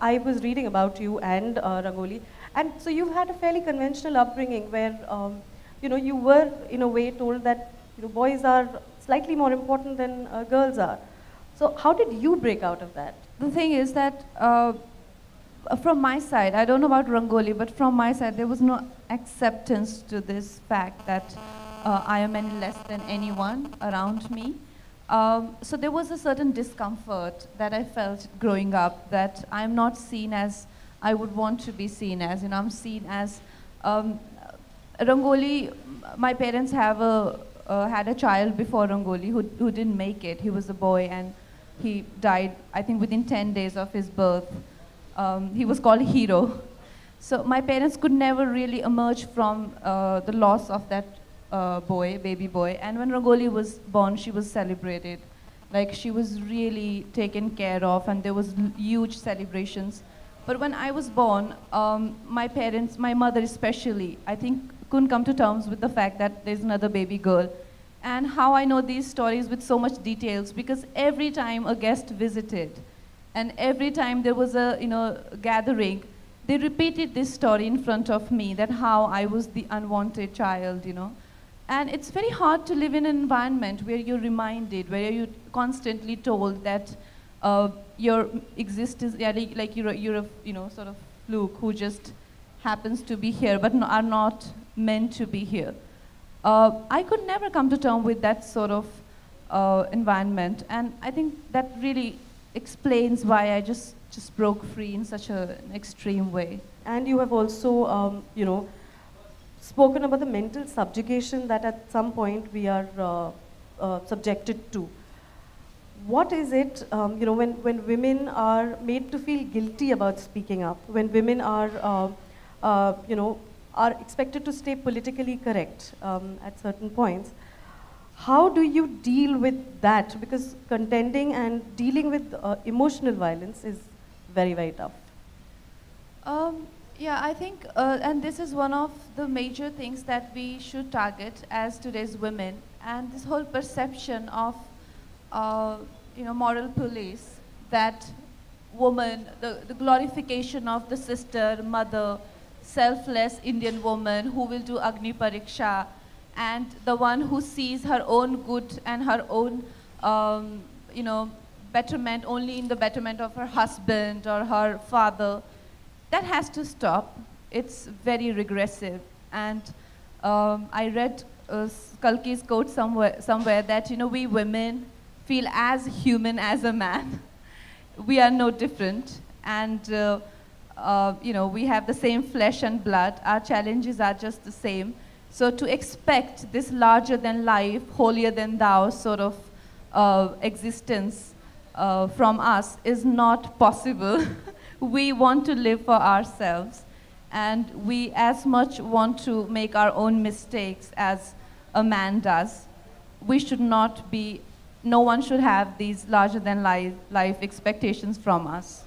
I was reading about you and Rangoli, and so you've had a fairly conventional upbringing where, you were in a way told that boys are slightly more important than girls are. So how did you break out of that? The thing is that from my side, I don't know about Rangoli, but from my side, there was no acceptance to this fact that I am any less than anyone around me. So there was a certain discomfort that I felt growing up, that I'm not seen as I would want to be seen as. I'm seen as Rangoli. My parents have had a child before Rangoli who didn't make it. He was a boy and he died, I think, within 10 days of his birth. He was called Hero. So my parents could never really emerge from the loss of that baby boy. And when Rangoli was born, she was celebrated. Like, she was really taken care of, and there was huge celebrations. But when I was born, my parents, my mother especially, I think couldn't come to terms with the fact that there's another baby girl. And how I know these stories with so much details, because every time a guest visited, and every time there was a gathering, they repeated this story in front of me, that how I was the unwanted child, And it's very hard to live in an environment where you're reminded, where you're constantly told that your existence, like you're a sort of fluke who just happens to be here, but are not meant to be here. I could never come to terms with that sort of environment, and I think that really explains why I just broke free in such an extreme way. And you have also, spoken about the mental subjugation that at some point we are subjected to. What is it, when women are made to feel guilty about speaking up, when women are, are expected to stay politically correct at certain points? How do you deal with that? Because contending and dealing with emotional violence is very, very tough. Yeah, I think, and this is one of the major things that we should target as today's women, and this whole perception of, moral police, that woman, the glorification of the sister, mother, selfless Indian woman who will do Agni Pariksha, and the one who sees her own good and her own, betterment only in the betterment of her husband or her father. That has to stop. It's very regressive. And I read Kalki's quote somewhere that, we women feel as human as a man. We are no different. And, we have the same flesh and blood. Our challenges are just the same. So to expect this larger than life, holier than thou sort of existence from us is not possible. We want to live for ourselves, and we as much want to make our own mistakes as a man does. We should not be, no one should have these larger than life expectations from us.